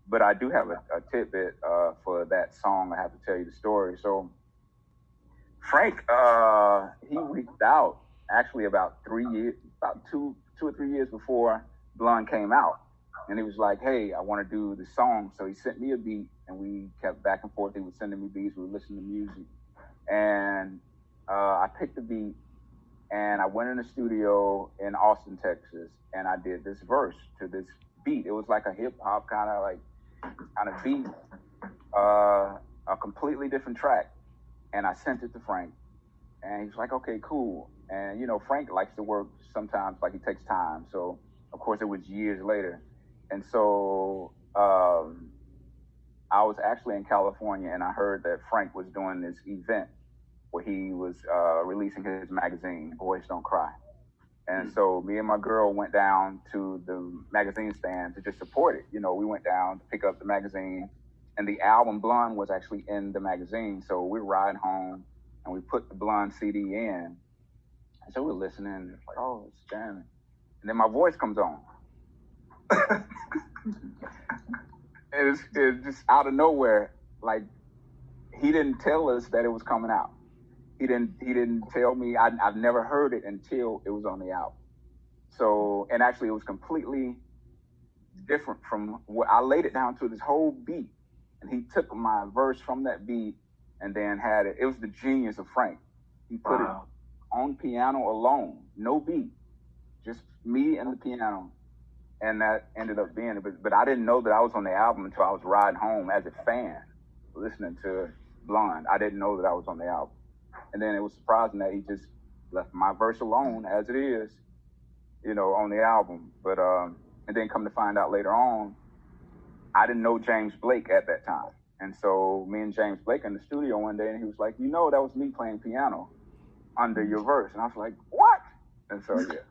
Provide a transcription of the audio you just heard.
But I do have a tidbit for that song. I have to tell you the story. So Frank, he reached out actually about 3 years, about 2 or 3 years before Blonde came out, and he was like, "Hey, I want to do the song." So he sent me a beat, and we kept back and forth. He was sending me beats. We were listening to music, and I picked the beat, and I went in the studio in Austin, Texas, and I did this verse to this beat. It was like a hip hop kind of beat, a completely different track, and I sent it to Frank, and he's like, "Okay, cool." And Frank likes to work sometimes, like he takes time. So of course it was years later, and so I was actually in California, and I heard that Frank was doing this event where he was releasing his magazine, Boys Don't Cry. And so me and my girl went down to the magazine stand to just support it. We went down to pick up the magazine, and the album Blonde was actually in the magazine. So we were riding home, and we put the Blonde CD in. And so we're listening, and it's like, oh, it's jamming. And then my voice comes on. It's just out of nowhere. Like, he didn't tell us that it was coming out. He didn't tell me. I've never heard it until it was on the album. So, and actually it was completely different from what I laid it down to this whole beat. And he took my verse from that beat and then had it. It was the genius of Frank. He put it on piano alone, no beat, just me and the piano. And that ended up being it. But I didn't know that I was on the album until I was riding home as a fan, listening to Blonde. I didn't know that I was on the album. And then it was surprising that he just left my verse alone as it is, on the album. But and then come to find out later on, I didn't know James Blake at that time. And so me and James Blake in the studio one day, and he was like, that was me playing piano under your verse. And I was like, what? And so, yeah.